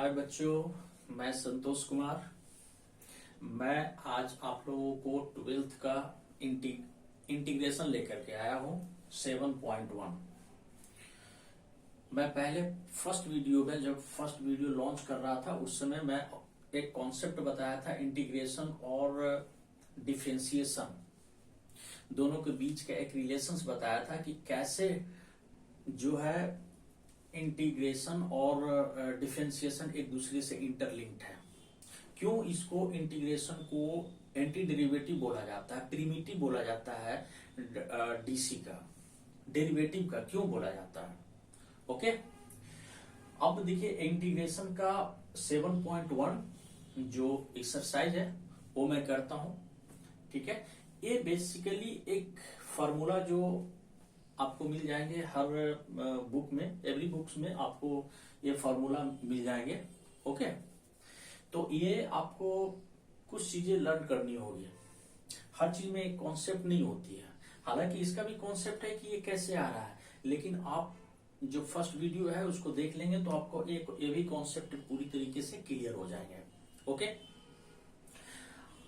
हाय बच्चों, मैं संतोष कुमार। मैं आज आप लोगों को ट्वेल्थ का इंटीग्रेशन लेकर के आया हूं 7.1। मैं पहले फर्स्ट वीडियो में जब फर्स्ट वीडियो लॉन्च कर रहा था उस समय मैं एक कॉन्सेप्ट बताया था इंटीग्रेशन और डिफरेंशिएशन दोनों के बीच का एक रिलेशंस बताया था कि कैसे जो है इंटीग्रेशन और डिफरेंशिएशन एक दूसरे से इंटरलिंक्ड है। क्यों इसको इंटीग्रेशन को एंटी डेरिवेटिव बोला जाता है, प्रिमिटिव बोला जाता है, डीसी का डेरिवेटिव का क्यों बोला जाता है। ओके, अब देखिए इंटीग्रेशन का 7.1 जो एक्सरसाइज है वो मैं करता हूं। ठीक है, ये बेसिकली एक फॉर्मूला जो आपको मिल जाएंगे हर बुक में, एवरी बुक्स में आपको ये फॉर्मूला मिल जाएंगे। ओके, तो ये आपको कुछ चीजें लर्न करनी होगी। हर चीज में एक कॉन्सेप्ट नहीं होती है, हालांकि इसका भी कॉन्सेप्ट है कि ये कैसे आ रहा है, लेकिन आप जो फर्स्ट वीडियो है उसको देख लेंगे तो आपको ये भी कॉन्सेप्ट पूरी तरीके से क्लियर हो जाएंगे। ओके,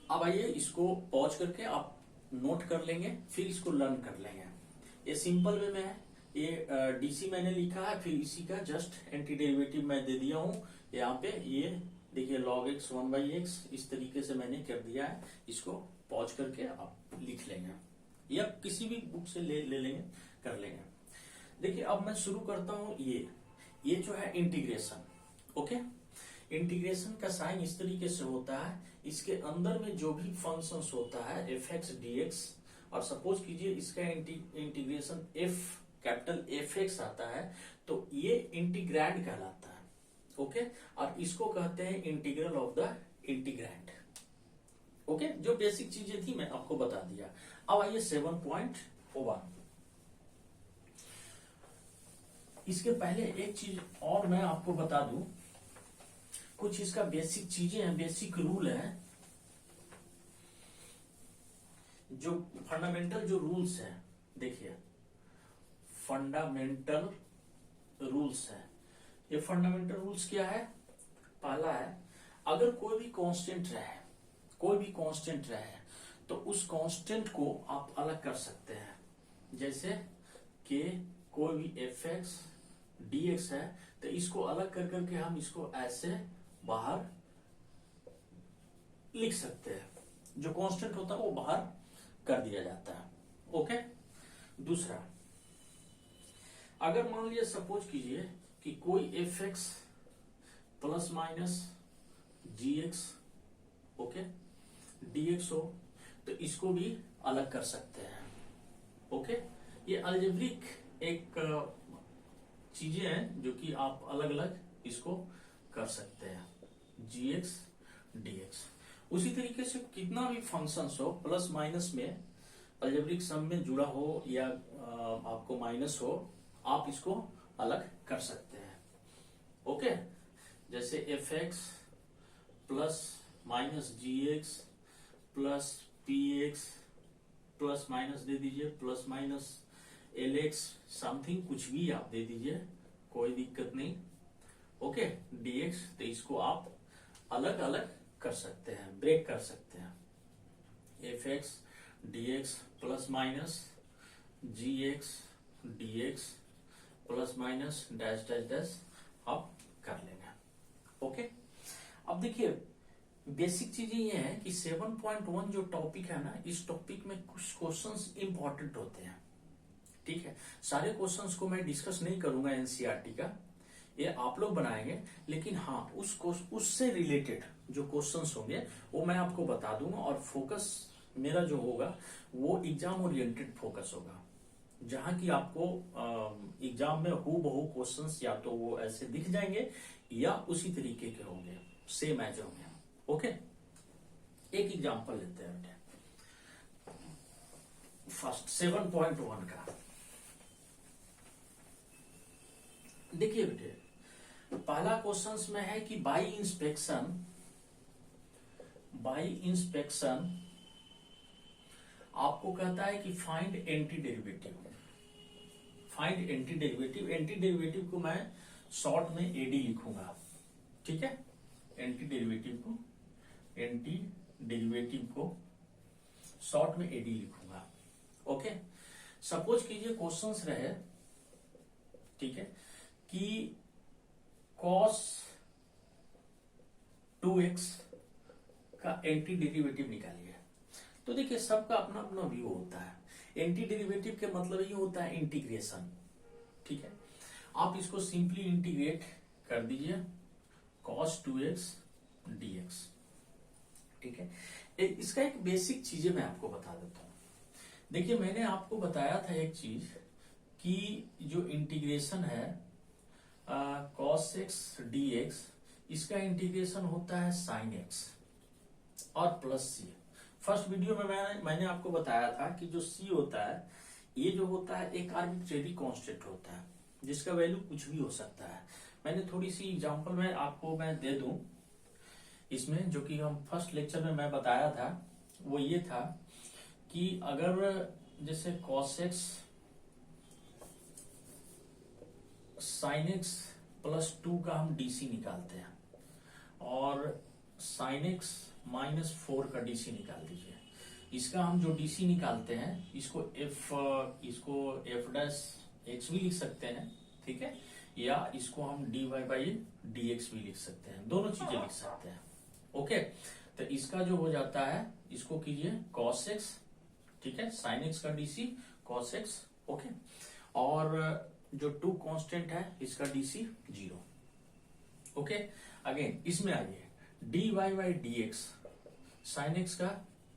अब आइए इसको पॉज करके आप नोट कर लेंगे, फिर इसको लर्न कर लेंगे। ये सिंपल वे में है, ये डीसी मैंने लिखा है, फिर इसी का जस्ट एंटी डेरिवेटिव मैं दे दिया हूं यहाँ पे। ये देखिए log x 1/x इस तरीके से मैंने कर दिया है। इसको पॉज करके आप लिख लेंगे या किसी भी बुक से ले लेंगे, कर लेंगे। देखिए अब मैं शुरू करता हूं। ये जो है इंटीग्रेशन। ओके, इंटीग्रेशन का साइन इस तरीके से होता है, इसके अंदर में जो भी फंक्शंस होता है fx dx, और सपोज कीजिए इसका इंटीग्रेशन कैपिटल fx आता है तो ये इंटीग्रैंड कहलाता है। ओके, और इसको कहते हैं integral of the integrand. Okay, जो बेसिक चीजें थी मैं आपको बता दिया। अब आइए 7.1। इसके पहले एक चीज और मैं आपको बता दूं, कुछ इसका बेसिक चीजें हैं, बेसिक रूल है, जो फंडामेंटल जो रूल्स है। देखिए फंडामेंटल रूल्स है। ये फंडामेंटल रूल्स क्या है? पहला है, अगर कोई भी कांस्टेंट रहे तो उस कांस्टेंट को आप अलग कर सकते हैं। जैसे कि कोई भी fx dx है तो इसको अलग कर करके हम इसको ऐसे बाहर लिख सकते हैं। जो कांस्टेंट होता है वो बाहर कर दिया जाता है। ओके, दूसरा, अगर मान लिया सपोज कीजिए कि कोई fx plus minus gx okay dx हो तो इसको भी अलग कर सकते हैं। ओके, ये अलजेब्रिक एक चीजें हैं जो कि आप अलग अलग इसको कर सकते हैं, gx dx। उसी तरीके से कितना भी फंक्शंस हो प्लस माइनस में, अलजेब्रिक सम में जुड़ा हो या आपको माइनस हो, आप इसको अलग कर सकते हैं। ओके, जैसे fx plus minus gx plus px plus minus दे दीजिए, प्लस माइनस lx समथिंग कुछ भी आप दे दीजिए, कोई दिक्कत नहीं। ओके, dx तो इसको आप अलग अलग कर सकते हैं, ब्रेक कर सकते हैं। fx dx plus minus gx dx plus minus dash dash dash आप कर लेंगे। ओके, अब देखिए बेसिक चीजें ये है कि 7.1 जो टॉपिक है ना, इस टॉपिक में कुछ क्वेश्चंस इंपॉर्टेंट होते हैं। ठीक है, सारे क्वेश्चंस को मैं डिस्कस नहीं करूंगा एनसीईआरटी का, ये आप लोग बनाएंगे, लेकिन हाँ उससे रिलेटेड जो क्वेश्चंस होंगे वो मैं आपको बता दूंगा। और फोकस मेरा जो होगा वो एग्जाम ओरिएंटेड फोकस होगा, जहां की आपको एग्जाम में हूबहू क्वेश्चंस या तो वो ऐसे दिख जाएंगे या उसी तरीके के होंगे, सेम एज होंगे। ओके, एक एग्जांपल लेते हैं बेटे, फर्स्ट 7.1 का। देखिए बेटे, पहला क्वेश्चंस में है कि बाय इंस्पेक्शन आपको कहता है कि find anti derivative. Anti derivative को मैं शॉर्ट में एडी लिखूंगा। ठीक है, एंटी डेरिवेटिव को शॉर्ट में एडी लिखूंगा। ओके, सपोज कीजिए क्वेश्चंस रहे, ठीक है, कि cos 2x का एंटी डेरिवेटिव निकालिए। तो देखिए सबका अपना अपना व्यू होता है। एंटी डेरिवेटिव के मतलब ये होता है इंटीग्रेशन, ठीक है। आप इसको सिंपली इंटीग्रेट कर दीजिए cos 2x dx, ठीक है। इसका एक बेसिक चीजें मैं आपको बता देता हूं। देखिए मैंने आपको बताया था एक चीज कि जो इंटीग्रेशन है cos x dx, इसका इंटीग्रेशन होता है sin x और प्लस c। फर्स्ट वीडियो में मैंने आपको बताया था कि जो c होता है ये जो होता है एक आर्बिट्रेरी कांस्टेंट होता है जिसका वैल्यू कुछ भी हो सकता है। मैंने थोड़ी सी एग्जांपल में आपको मैं दे दूं इसमें, जो कि हम फर्स्ट लेक्चर में मैं बताया था, वो ये था कि अगर जैसे cos x sin x plus 2 का हम डीसी निकालते हैं और sin x माइनस 4 का डीसी निकाल दीजिए। इसका हम जो डीसी निकालते हैं इसको f डैश x भी लिख सकते हैं, ठीक है, या इसको हम dy बाई dx भी लिख सकते हैं, दोनों चीजें लिख सकते हैं। ओके, तो इसका जो हो जाता है इसको कीजिए cos x, ठीक है, sin x का डीसी cos x, ओके, और जो 2 कांस्टेंट है इसका डीसी 0। ओके, अगेन इसमें आइए dy by dx, sin x का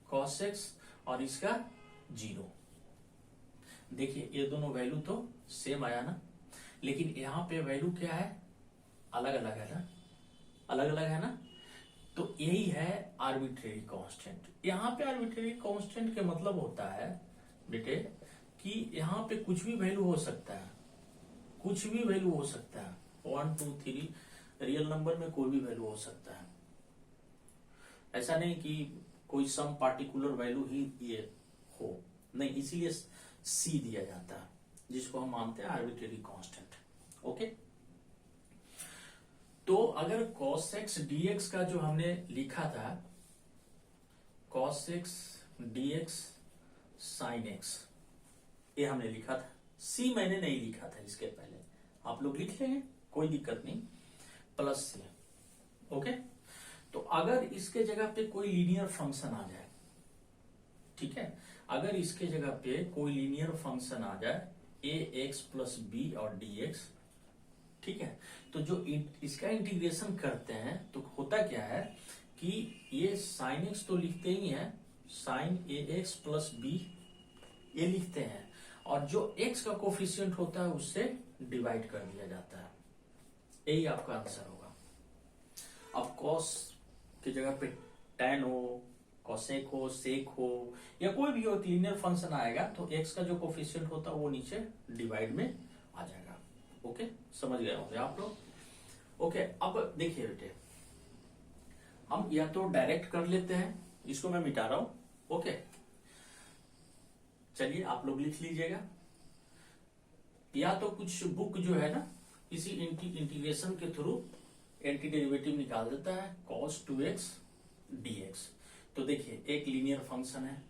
cos x और इसका 0। देखिए ये दोनों वैल्यू तो सेम आया ना, लेकिन यहाँ पे वैल्यू क्या है, अलग अलग है ना, अलग अलग है ना। तो यही है आर्बिट्रेरी कांस्टेंट। यहाँ पे आर्बिट्रेरी कांस्टेंट के मतलब होता है बेटे कि यहाँ पे कुछ भी वैल्यू हो सकता है, कुछ भी वैल्यू हो सकता है, 1 2 3 रियल नंबर में कोई भी वैल्यू हो सकता है। ऐसा नहीं कि कोई सम पार्टिकुलर वैल्यू ही ये हो, नहीं, इसीलिए सी दिया जाता है जिसको हम मानते हैं आर्बिट्रेरी कांस्टेंट। ओके, तो अगर cos x dx का जो हमने लिखा था cos x dx sin x, ये हमने लिखा था, c मैंने नहीं लिखा था इसके पहले, आप लोग लिख लेंगे कोई दिक्कत नहीं, प्लस c। ओके, तो अगर इसके जगह पे कोई लीनियर फंक्शन आ जाए, ठीक है, अगर इसके जगह पे कोई लीनियर फंक्शन आ जाए ax प्लस b और dx, ठीक है, तो जो इसका इंटीग्रेशन करते हैं तो होता क्या है कि ये sin x तो लिखते ही हैं, sin ax प्लस b ये लिखते हैं, और जो x का कोफिशिएंट होता है उससे डिवाइड कर दिया जाता है। यही आपका आंसर होगा। अब cos की जगह पे tan हो, cosec हो, sec हो, या कोई भी हो, लीनियर फंक्शन आएगा तो x का जो कोफिशिएंट होता है वो नीचे डिवाइड में आ जाएगा। ओके, समझ गए होंगे आप लोग। ओके, अब देखिए बेटे, हम या तो डायरेक्ट कर लेते हैं, इसको मैं मिटा रहा हूं। ओके, चलिए आप लोग लिख लीजिएगा, या तो कुछ बुक जो है ना इसी इंटीग्रेशन के थ्रू एंटी डेरिवेटिव निकाल देता है cos 2x dx। तो देखिए एक लीनियर फंक्शन है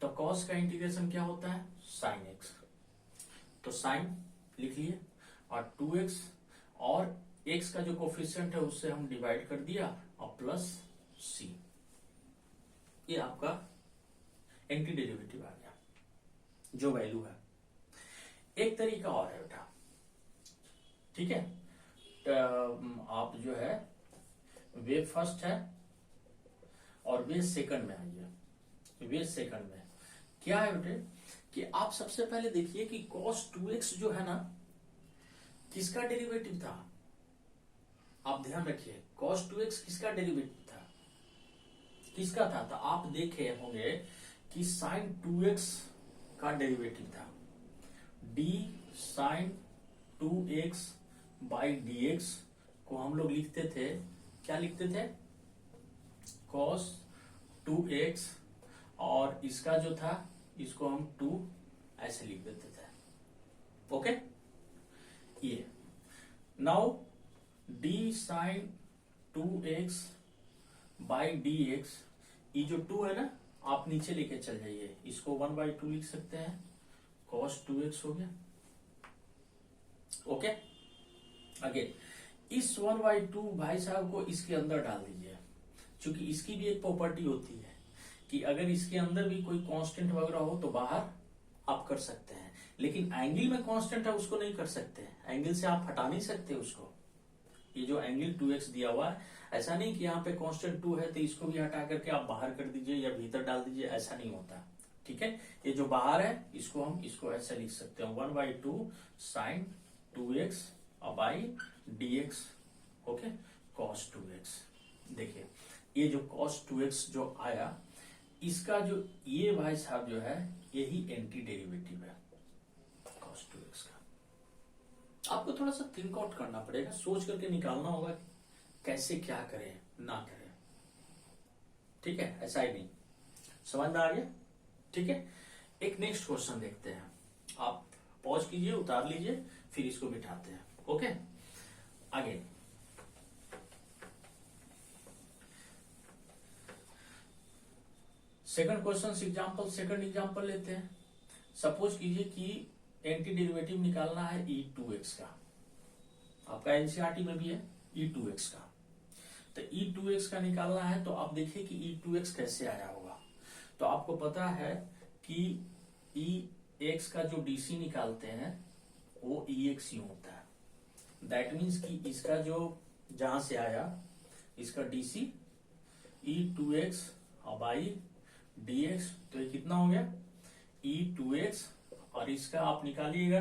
तो cos का इंटीग्रेशन क्या होता है, sin x, तो sin लिख लिए और 2x और x का जो कोफिशिएंट है उससे हम डिवाइड कर दिया और प्लस c, ये आपका एंटी डेरिवेटिव आ गया जो वैल्यू है। एक तरीका और है बेटा, ठीक है, आप जो है वे फर्स्ट है और वे सेकंड में आइए। वे सेकंड में क्या है बेटे कि आप सबसे पहले देखिए कि cos 2x जो है ना किसका डेरिवेटिव था, आप ध्यान रखिए cos 2x किसका डेरिवेटिव था, किसका था, तो आप देखे होंगे कि sin 2x का डेरिवेटिव था d sin 2x by dx को हम लोग लिखते थे, क्या लिखते थे, cos 2x, और इसका जो था इसको हम 2 ऐसे लिख देते थे। ओके, ये now d sin 2x by D x, ये जो 2 है ना आप नीचे लेके चल जाइए, इसको 1/2 लिख सकते हैं, cos 2x हो गया। ओके, अगेन इस 1/2 भाई साहब को इसके अंदर डाल दीजिए, क्योंकि इसकी भी एक प्रॉपर्टी होती है कि अगर इसके अंदर भी कोई कांस्टेंट वगैरह हो तो बाहर आप कर सकते हैं, लेकिन एंगल में कांस्टेंट है उसको नहीं कर सकते, एंगल से आप हटा नहीं सकते उसको। ये जो एंगल 2x दिया हुआ है, ऐसा नहीं कि यहाँ पे कांस्टेंट 2 है तो इसको भी हटा करके आप बाहर कर दीजिए या भीतर डाल दीजिए, ऐसा नहीं होता। ठीक है, ये जो बाहर है इसको हम इसको ऐसे लिख सकते हैं 1/2 sin 2x by dx, okay, cos 2x। देखिए ये जो cos 2x जो आया, इसका जो ये भाई साहब जो है यही एंटी डेरिवेटिव है cos 2x का। आपको थोड़ा सा थिंक आउट करना पड़ेगा, सोच करके निकालना होगा कैसे क्या करें ना करें। ठीक है, ऐसा ही नहीं, समझ में आ गया। ठीक है, एक नेक्स्ट क्वेश्चन देखते हैं, आप पॉज कीजिए, उतार लीजिए, फिर इसको बिठाते हैं। ओके, आगे second question example, second example लेते हैं। सपोज कीजिए कि एंटी डेरिवेटिव निकालना है e2x का, आपका एनसीईआरटी में भी है e2x का, तो e2x का निकालना है तो आप देखिए कि e2x कैसे आया होगा। तो आपको पता है कि ex का जो dc निकालते हैं वो ex ही होता है, दैट मीन्स कि इसका जो जहां से आया इसका dc e2x बाई dx, तो ये कितना हो गया e2x, और इसका आप निकालिएगा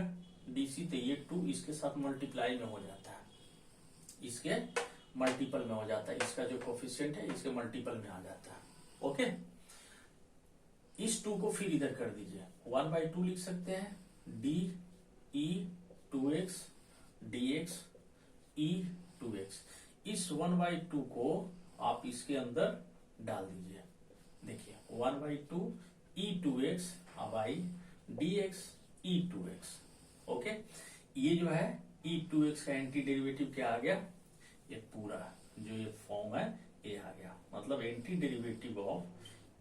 dc, तो ये 2 इसके साथ मल्टीप्लाई में हो जाता है, इसके मल्टीपल में हो जाता है, इसका जो कोफिशिएंट है इसके मल्टीपल में आ जाता है। ओके, इस 2 को फिर इधर कर दीजिए, 1/2 लिख सकते हैं d e2x dx e2x, इस 1/2 को आप इसके अंदर डाल दीजिए। देखिए 1/2 e2x by dx e2x। Okay, ये जो है e2x का एंटी डेरिवेटिव क्या आ गया, ये पूरा जो ये फॉर्म है ये आ गया, मतलब anti derivative of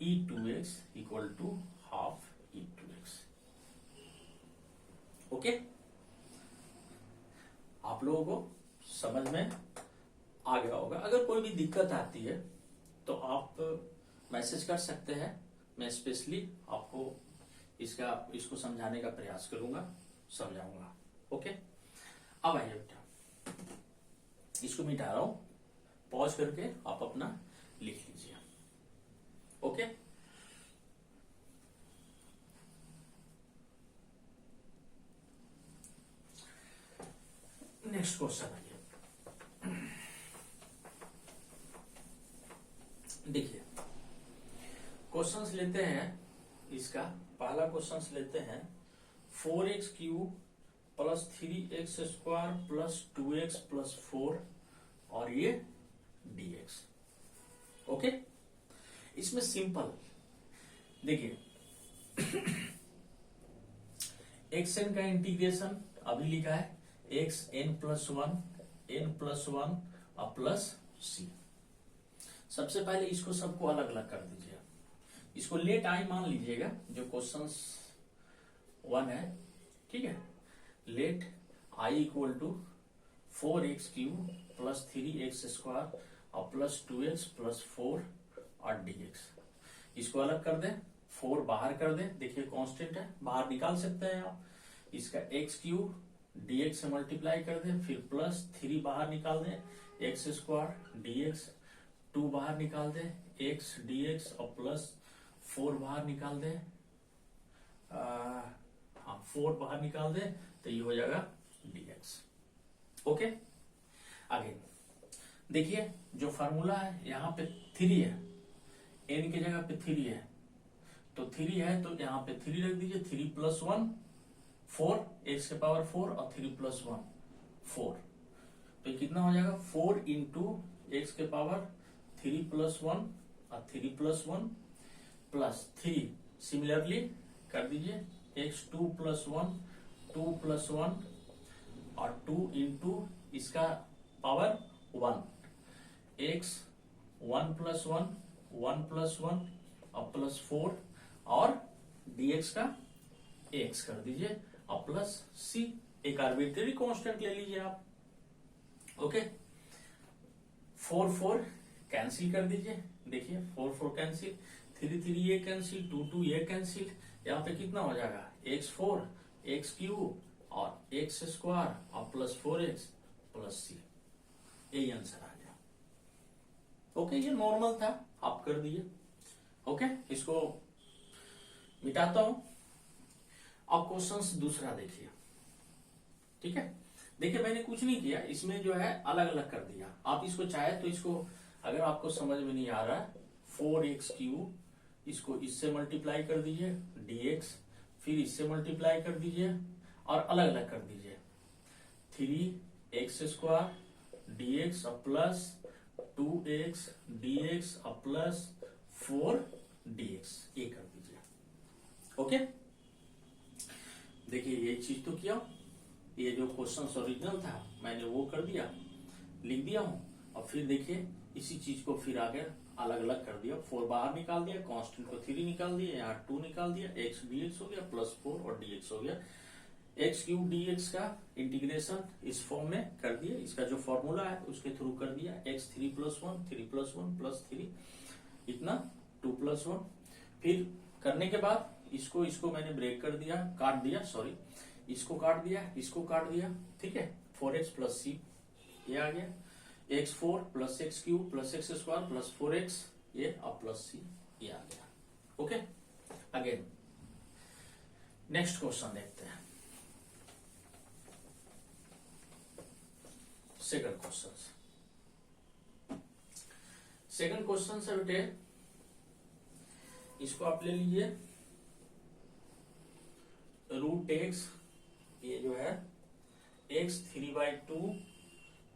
e2x equal to half e2x। Okay, आप लोगों को समझ में आ गया होगा। अगर कोई भी दिक्कत आती है तो आप मैसेज कर सकते हैं, मैं स्पेशली आपको इसको समझाने का प्रयास करूंगा, समझाऊंगा। ओके, अब आइए बेटा, इसको मिटा रहा हूं, पॉज करके आप अपना लिख लीजिए। ओके, नेक्स्ट क्वेश्चन आइए, देखिए क्वेश्चंस लेते हैं। इसका पहला क्वेश्चन लेते हैं 4x³ plus 3x² plus 2x plus 4 और ये dx। ओके, इसमें सिंपल देखिए xn का इंटीग्रेशन अभी लिखा है xn+1 n+1 और प्लस c। सबसे पहले इसको सबको अलग अलग कर दीजिए, इसको लेट आई मान लीजिएगा जो क्वेश्चन 1 है। ठीक है, let I equal to 4x³ plus 3x² और प्लस 2x प्लस 4 और dx। इसको अलग कर दें, 4 बाहर कर दें, देखिए कांस्टेंट है बाहर निकाल सकते हैं आप, इसका x³ dx से मल्टीप्लाई कर दें, फिर प्लस 3 बाहर निकाल दें, x² dx, 2 बाहर निकाल दें, x dx और प्लस 4 बाहर निकाल दें, हाँ 4 बाहर निकाल दें तो ये हो जाएगा dx। ओके, आगे देखिए जो फार्मूला है यहाँ पे 3 है, n की जगह पे 3 है, तो 3 है तो यहाँ पे 3 रख दीजिए, 3+1 4, x के पावर 4 और 3+1 4, तो कितना हो जाएगा 4 इंटू एक्स के पावर 3+1 और 3+1 प्लस 3, सिमिलरली कर दीजिए x2+1 2+1 और 2 इंटू इसका पावर 1, एक्स 1+1 1+1 अब +4 और dx का x कर दीजिए अब प्लस c, एक आर्बिट्रेरी कांस्टेंट ले लीजिए आप। ओके, 4 4 कैंसिल कर दीजिए, देखिए 4 4 कैंसिल, 3 3 ये कैंसिल, 2 2 ये कैंसिल, यहाँ पे कितना हो जाएगा x4 x³ और x² और +4x + c, यही आंसर आ गया। ओके, ये नॉर्मल था, आप कर दिए। ओके, इसको मिटाता हूं। अब क्वेश्चन दूसरा देखिए, ठीक है। देखिए मैंने कुछ नहीं किया, इसमें जो है अलग अलग कर दिया। आप इसको चाहे तो इसको, अगर आपको समझ में नहीं आ रहा है, 4x³ इसको इससे मल्टीप्लाई कर दीजिए dx, फिर इससे मल्टीप्लाई कर दीजिए और अलग अलग कर दीजिए 3x² dx अब प्लस 2x dx अब प्लस 4 dx, ये कर दीजिए। ओके, देखिए ये चीज तो किया, ये जो क्वेश्चन ओरिजिनल था मैंने वो कर दिया, लिख दिया हूं। और फिर देखिए इसी चीज को फिर आगे अलग अलग कर दिया, 4 बाहर निकाल दिया, कांस्टेंट को 3 निकाल दिया, यहाँ 2 निकाल दिया, x dx हो गया +4 और dx हो गया। x³ dx का इंटीग्रेशन इस फॉर्म में कर दिया, इसका जो फॉर्मूला है उसके थ्रू कर दिया, x3 + 1 3 + 1 + 3 इतना 2 + 1। फिर करने के बाद इसको मैंने ब्रेक कर दिया, काट दिया, सॉरी, इसको काट दिया, इसको काट दिया, ठीक है। 4x + c ये आ गया, x4 + x³ + x² + 4x ये अब +c ये आ गया। ओके, अगेन नेक्स्ट क्वेश्चन देखते हैं, सेकंड क्वेश्चन से बेटे इसको आप ले लीजिए √x, ये जो है x3/2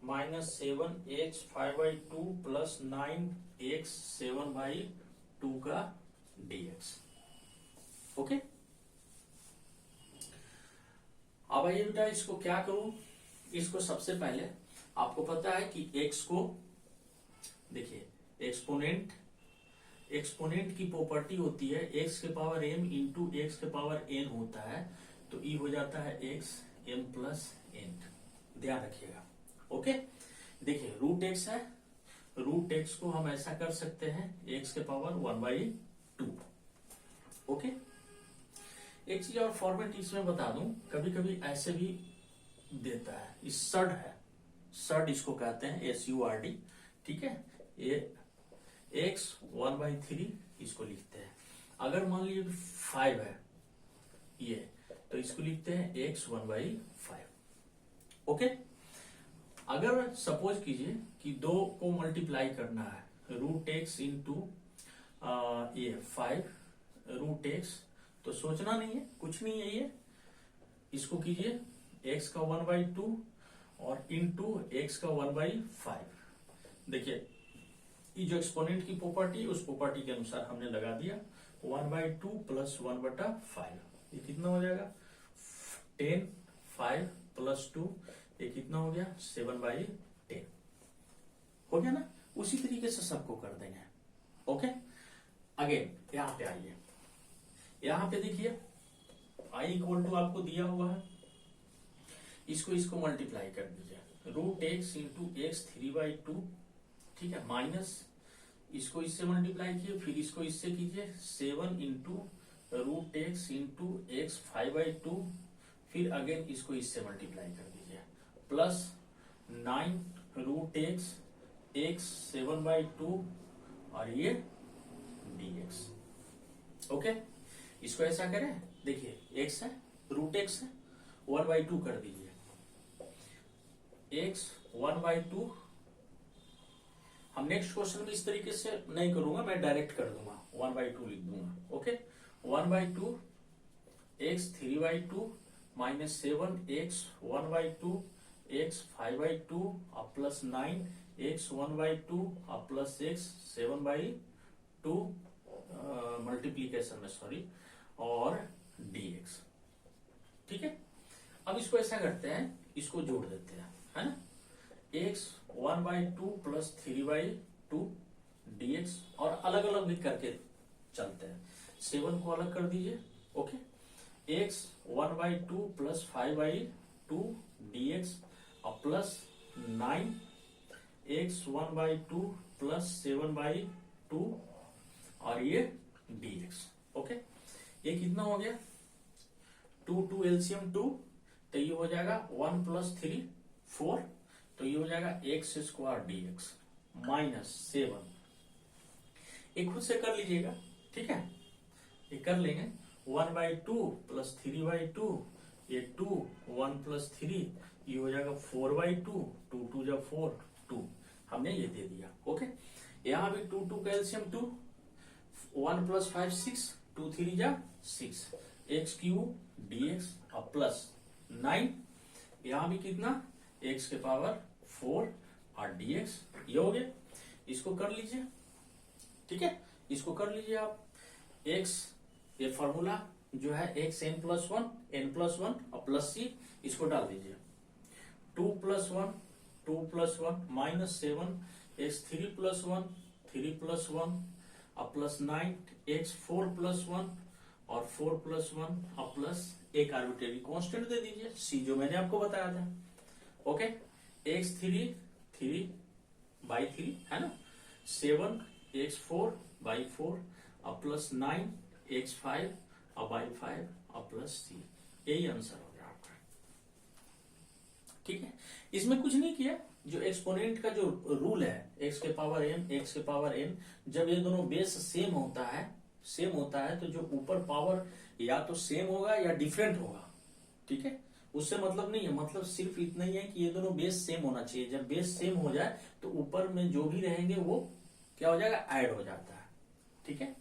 - 7x5/2 + 9x7/2 का dx। ओके, अब आइए बेटा इसको क्या करूं। इसको सबसे पहले आपको पता है कि x को, देखिए एक्सपोनेंट की प्रॉपर्टी होती है x के पावर m इंटू x के पावर n होता है, तो e हो जाता है x m + n, ध्यान रखिएगा। ओके, देखिए √x है, √x को हम ऐसा कर सकते हैं x के पावर 1/2। ओके, एक चीज और फॉर्मेट इसमें बता दूं, कभी कभी ऐसे भी देता है, इस सड है, सड इसको कहते हैं SURD, ठीक है। ये x 1/3 इसको लिखते हैं। अगर मान लीजिए 5 है ये, तो इसको लिखते हैं x 1/5। ओके, अगर सपोज कीजिए कि 2 को मल्टीप्लाई करना है, √x इंटू ये 5 √x, तो सोचना नहीं है, कुछ नहीं है, ये इसको कीजिए x का 1/2 और इंटू x का 1/5। देखिए ये जो एक्सपोनेंट की प्रॉपर्टी, उस प्रॉपर्टी के अनुसार हमने लगा दिया 1/2 + 1/5, ये कितना हो जाएगा 10, 5 + 2 ये कितना हो गया 7/10 हो गया ना। उसी तरीके से सबको कर देंगे। ओके, अगेन यहां पे आइए, यहां पे देखिए i = आपको दिया हुआ है, इसको मल्टीप्लाई कर दीजिए, √x इंटू x 3/2, ठीक है, माइनस इसको इससे मल्टीप्लाई कीजिए, फिर इसको इससे कीजिए 7 इंटू √x इंटू x 5/2, फिर अगेन इसको इससे मल्टीप्लाई कर दीजिए, प्लस 9 √x x 7/2 और ये dx। ओके, इसको ऐसा करें, देखिए x है, √x है, 1/2 कर दीजिए, x 1/2। हम नेक्स्ट क्वेश्चन में इस तरीके से नहीं करूंगा, मैं डायरेक्ट कर दूंगा, 1/2 लिख दूंगा। ओके, 1/2 x 3/2 - 7x 1/2 x 5/2 और प्लस 9 x 1/2 और प्लस x 7/2 मल्टीप्लीकेशन में, सॉरी, और dx। ठीक है, अब इसको ऐसा करते हैं, इसको जोड़ देते हैं, है ना। एक्स 1/2 प्लस 3/2 dx, और अलग अलग भी करके चलते हैं। 7 को अलग कर दीजिए, ओके। x 1/2 प्लस 5/2 dx और प्लस 9 x 1/2 प्लस 7/2 और ये dx, ओके। ये कितना हो गया? 2 एलसीएम 2, तो ये हो जाएगा 1 प्लस 3 4, तो ये हो जाएगा एक्स स्क्वायर dx माइनस 7। एक खुद से कर लीजिएगा, ठीक है, ये कर लेंगे। 1/2 प्लस 3/2, ये 2 1 प्लस 3, ये हो जाएगा 4/2, 2 2 जा 4 2, हमने ये दे दिया, ओके। यहाँ भी 2 का एलसीएम 2, 1 प्लस 5 6, 2 3 जा 6, एक्स क्यूब dx और प्लस 9, यहाँ भी कितना, x के पावर 4 और dx, ये हो गया। इसको कर लीजिए, ठीक है, इसको कर लीजिए आप। x, ये फॉर्मूला जो है x n+1 और प्लस c, इसको डाल दीजिए। 2 + 1 माइनस 7 x 3+1 और प्लस 9 x 4+1 और 4+1 और प्लस एक आर्बिट्रेरी कांस्टेंट दे दीजिए c, जो मैंने आपको बताया था, ओके। x 3/3 है ना, 7 x 4/4 और प्लस 9 x 5/5 और प्लस c, यही आंसर हो गया आपका, ठीक है। इसमें कुछ नहीं किया, जो एक्सपोनेंट का जो रूल है x के पावर n, जब ये दोनों बेस सेम होता है तो जो ऊपर पावर या तो सेम होगा या डिफरेंट होगा, ठीक है। उससे मतलब नहीं है, मतलब सिर्फ इतना ही है कि ये दोनों बेस सेम होना चाहिए। जब बेस सेम हो जाए तो ऊपर में जो भी रहेंगे वो क्या हो जाएगा, ऐड हो जाता है, ठीक है।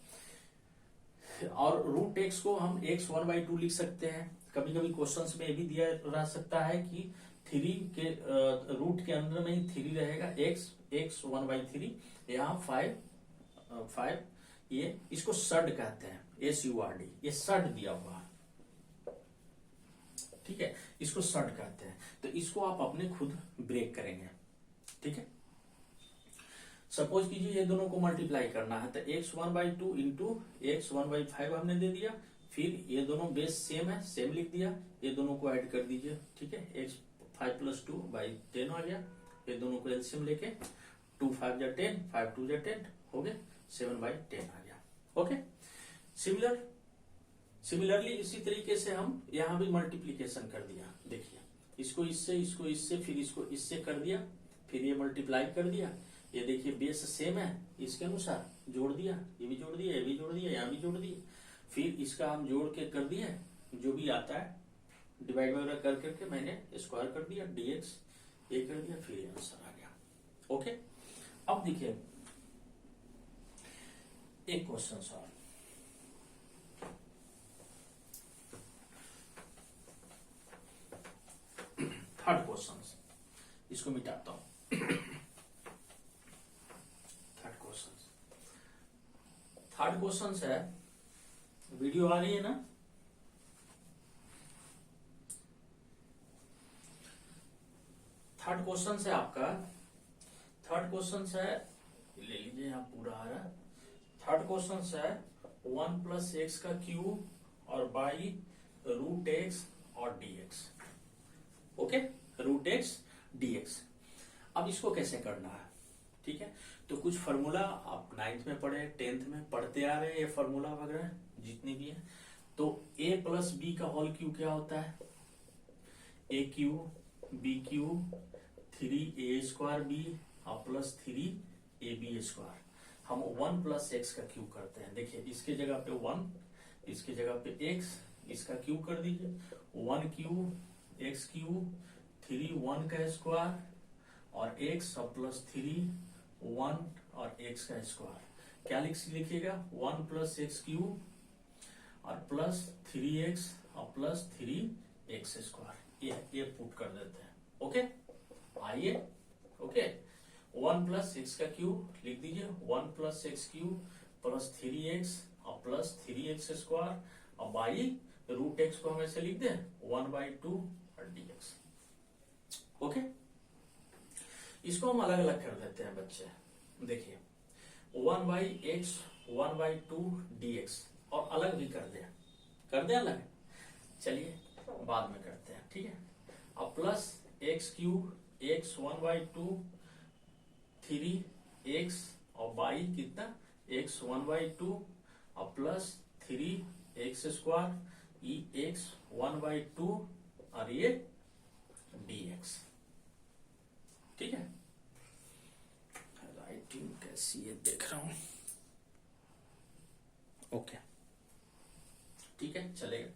और रूट एक्स को हम x 1/2 लिख सकते हैं। कभी कभी क्वेश्चंस में ये भी दिया रह सकता है कि 3 के रूट के अंदर में ही 3 रहेगा, x 1/3, यहाँ 5, ये इसको सड कहते हैं, SURD, ये सड दिया हुआ है, ठीक है, इसको सड कहते हैं। तो इसको आप अपने खुद ब्रेक करेंगे, ठीक है। सपोज कीजिए ये दोनों को मल्टीप्लाई करना है, तो x 1/2 इंटू x 1/5 हमने दे दिया, फिर ये दोनों बेस सेम है, सेम लिख दिया, ये दोनों को ऐड कर दीजिए, ठीक है। x 5 + 2/10 आ गया, ये दोनों को एलसीएम लेके 2 5 जा 10, 5 2 जा 10 हो गए, 7/10 आ गया, ओके। सिमिलरली इसी तरीके से हम यहाँ भी मल्टीप्लीकेशन कर दिया, देखिए, इसको इससे फिर इसको इससे कर दिया, फिर ये मल्टीप्लाई कर दिया, ये देखिए बेस सेम है, इसके अनुसार जोड़ दिया, ये भी जोड़ दिया, ये भी जोड़ दिया, यहाँ भी जोड़ दिया, फिर इसका हम जोड़ के कर दिया, जो भी आता है डिवाइड वगैरह कर करके मैंने स्क्वायर कर दिया, dx ये कर दिया, फिर आंसर आ गया, ओके। अब देखिए एक क्वेश्चन और, थर्ड क्वेश्चन, इसको मिटाता हूं। थर्ड क्वेश्चन है, वीडियो आ रही है ना? थर्ड क्वेश्चन है आपका, थर्ड क्वेश्चन है, ले लीजिए, यहाँ पूरा आ रहा है। थर्ड क्वेश्चन है 1 + x का क्यूब और बाई √x और dx, ओके, √x dx। अब इसको कैसे करना है, ठीक है। तो कुछ फॉर्मूला आप 9th में पढ़े, 10th में पढ़ते आ रहे हैं, ये फॉर्मूला वगैरह जितनी भी है। तो a + b का होल क्यूब क्या होता है, a³ b³ 3a² और प्लस 3ab²। हम 1 + x का क्यूब करते हैं, देखिए इसके जगह पे 1, इसके जगह पे x, इसका क्यूब कर दीजिए, 1³ x³ 3 1 का स्क्वायर और x और प्लस 3 1 और x का स्क्वायर, क्या लिखिएगा, 1 + x³ और प्लस 3x और प्लस 3x², ये पुट कर देते हैं, ओके। आइए, ओके, 1 + x का क्यूब लिख दीजिए, 1 + x³ प्लस 3x और प्लस 3x² और बाई √x को हम ऐसे लिख दें 1/2 और dx, ओके। इसको हम अलग अलग कर देते हैं बच्चे। देखिए 1/x 1/2 dx, और अलग भी कर दे अलग, चलिए बाद में करते हैं, ठीक है। अब प्लस x³ x 1/2 3x और y कितना x 1/2 और प्लस 3x², ये x 1/2 और ये dx, ठीक है। राइटिंग कैसी है देख रहा हूं, ओके ठीक है चलेगा।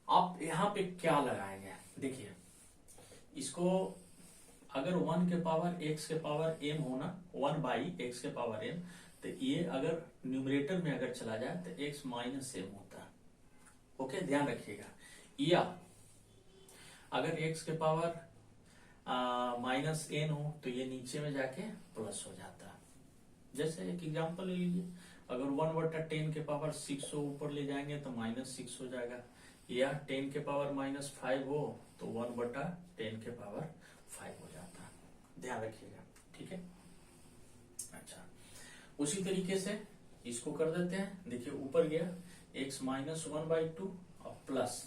आप यहां पे क्या लगाएंगे, देखिए इसको अगर 1 के पावर x के पावर m होना 1/x के पावर m, तो ये अगर न्यूमरेटर में अगर चला जाए तो x माइनस m होता है, ओके ध्यान रखिएगा। या अगर x के पावर माइनस n हो तो ये नीचे में जाके प्लस हो जाता है। जैसे एक एग्जांपल ले लीजिए, अगर 1/10 के पावर 6 हो ऊपर ले जाएंगे तो -6 हो जाएगा, या 10 के पावर -5 हो तो 1/10 के पावर 5 हो जाता है, ध्यान रखिएगा, ठीक है। अच्छा उसी तरीके से इसको कर देते हैं। देखिए ऊपर गया x -1/2 और प्लस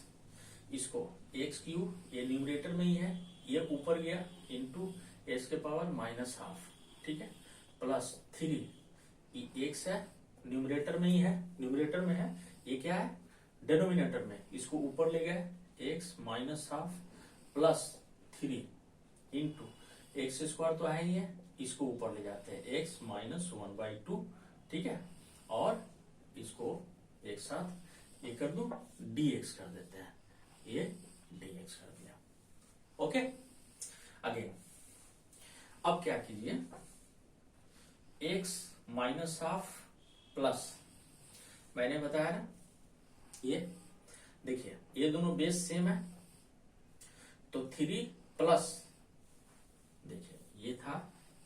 इसको x³ ये न्यूमरेटर में ही है, ये ऊपर गया इंटू x के पावर -12, ठीक है, प्लस 3 ये x है न्यूमरेटर में ही है, न्यूमरेटर में है, ये क्या है डिनोमिनेटर में, इसको ऊपर ले गए x -12 प्लस 3 इंटू x² तो है ही है, इसको ऊपर ले जाते हैं x -1/2, ठीक है, और इसको एक साथ ये कर दो dx कर देते हैं, ये dx कर दिया, ओके। अगेन अब क्या कीजिए, x -12 प्लस मैंने बताया ना, ये देखिए ये दोनों बेस सेम है तो 3 प्लस देखिए ये था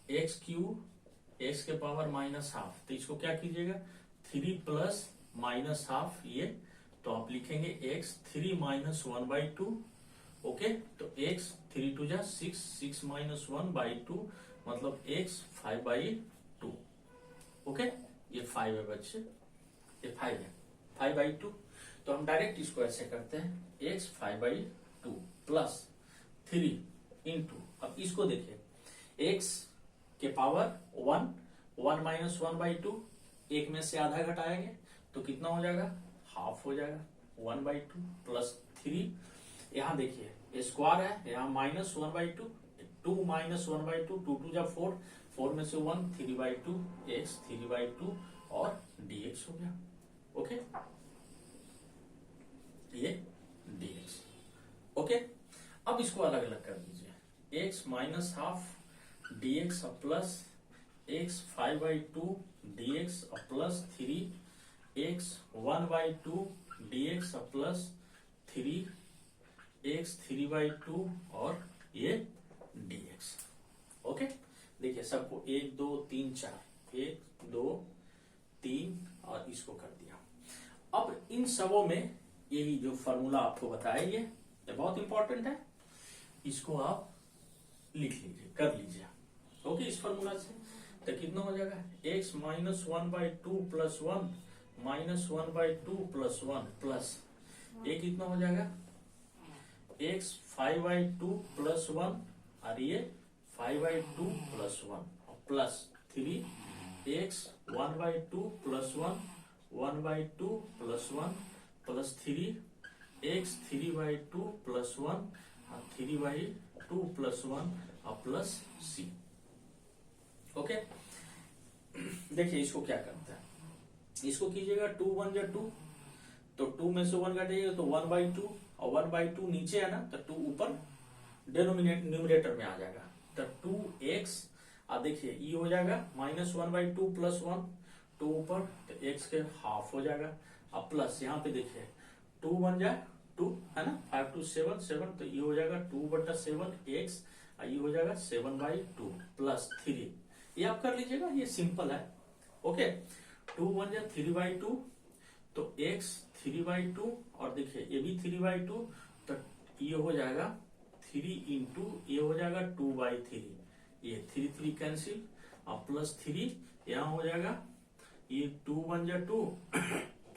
x³ x के पावर -12, तो इसको क्या कीजिएगा 3 प्लस -12 ये, तो आप लिखेंगे x 3 -1/2, ओके, तो x 3 2 जा 6 6 -1/2 मतलब x 5/2, ओके, ये 5 है बच्चे, ये 5 है 5/2, तो हम डायरेक्ट इसको ऐसे करते हैं x 5/2 प्लस 3 इंटू, अब इसको देखिए x के पावर 1 -1/2, एक में से आधा घटाएंगे तो कितना हो जाएगा हाफ हो जाएगा 1/2 प्लस 3, यहाँ देखिए स्क्वायर है, यहाँ -1/2 2 -1/2 2 2 जा 4 4 में से 1 3/2 x 3/2 और dx हो गया, ओके, ये dx, ओके। अब इसको अलग अलग कर दीजिए, x -12 dx और प्लस x 5/2 dx और प्लस 3 x 1/2 dx और प्लस 3 x 3/2 और ये dx, ओके। देखिए सबको 1 2 3 4 1 2 3 और इसको कर दिया। अब इन सबों में यही जो फॉर्मूला आपको बताया ये बहुत इंपॉर्टेंट है, इसको आप लिख लीजिए कर लीजिए, ओके। इस फॉर्मूला से तो कितना हो जाएगा x -1/2 प्लस 1 -1/2 प्लस 1 प्लस ये कितना हो जाएगा x 5/2 प्लस 1 और ये 5/2 प्लस 1 और plus 3 x 1/2 plus 1 1/2 plus 1 plus 3 x 3/2 plus 1 और 3/2 प्लस 1 और प्लस c, ओके। देखिए इसको क्या करता है, इसको कीजिएगा 2 1 जा 2, तो 2 में से 1 घटेगा तो 1/2 और 1/2 नीचे है ना, तो 2 ऊपर न्यूमरेटर में आ जाएगा, तो 2x अब देखिए ये हो जाएगा -1/2 प्लस 1 2 ऊपर तो x के हाफ हो जाएगा, अब प्लस यहाँ पे देखिए 2 1 जा 2 है ना, 5 2 7 7, तो ये हो जाएगा 2/7 x, ये हो जाएगा 7/2 प्लस 3, ये आप कर लीजिएगा, ये सिंपल है, ओके। 2 1 जा 3/2 तो x 3/2 और देखिए ये भी 3/2, तो ये हो जाएगा 3 इंटू ये हो जाएगा 2/3, ये 3 कैंसिल, अब प्लस 3 यहाँ हो जाएगा, ये 2 1 जा 2,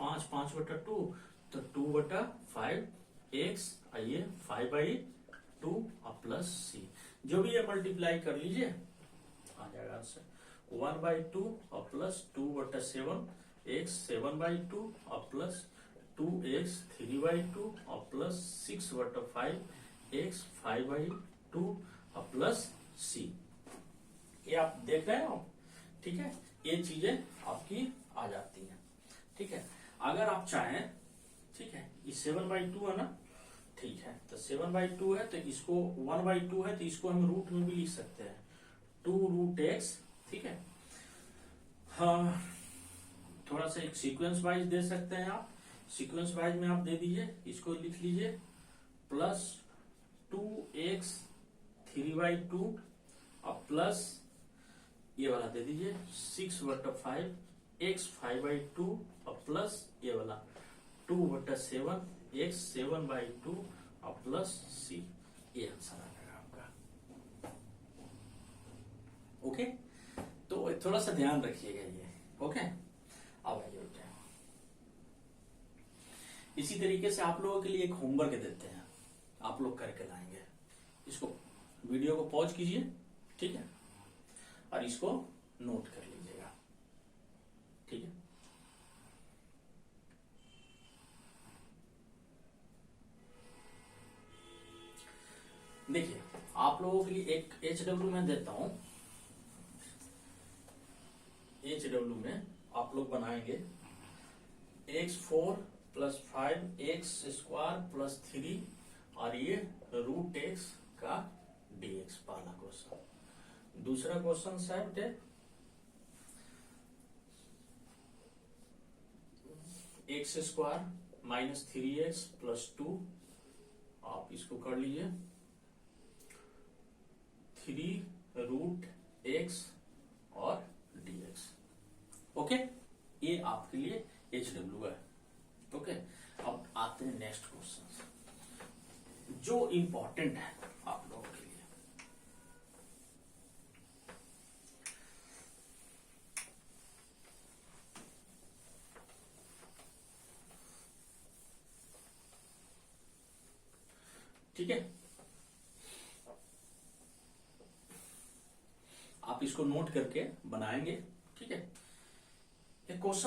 5/2, तो 2/5 x, ये 5/2 और प्लस c, जो भी है मल्टीप्लाई कर लीजिए, आ जाएगा आंसर 1/2 और प्लस 2/7 x 7/2 और प्लस 2x 3/2 और प्लस 6/5 x 5/2 और प्लस c। ये आप देख रहे हो, ठीक है, ये चीजें आपकी आ जाती हैं। ठीक है, अगर आप चाहें, ठीक है, ये 7/2 है ना, ठीक है, तो 7/2 है तो इसको 1/2 है तो इसको हम रूट में भी लिख सकते हैं, 2√x, ठीक है। हाँ, थोड़ा सा एक सीक्वेंस वाइज दे सकते हैं आप, सीक्वेंस वाइज में आप दे दीजिए, इसको लिख लीजिए प्लस 2x 3/2 और प्लस ये वाला दे दीजिए 6/5 x 5/2 और प्लस ये वाला 2/7 x 7/2 और प्लस c, ये आंसर आ जाएगा आपका। ओके, तो थोड़ा सा ध्यान रखिएगा ये। ओके, अब आइए बेटा, इसी तरीके से आप लोगों के लिए एक होमवर्क देते हैं, आप लोग करके लाएंगे। इसको वीडियो को पॉज कीजिए, ठीक है, और इसको नोट कर लीजिएगा, ठीक है। देखिए, आप लोगों के लिए एक HW में देता हूं, HW में आप लोग बनाएंगे x4 + 5x² + 3 और ये √x का dx, पहला क्वेश्चन। दूसरा क्वेश्चन सेट है x² - 3x + 2, आप इसको कर लीजिए 3√x और dx। ओके, ये आपके लिए HW है। ओके, अब आते हैं नेक्स्ट क्वेश्चन जो इंपॉर्टेंट है आप लोगों के लिए। ठीक है, आप इसको नोट करके बनाएंगे, ठीक है। क्वेश्चन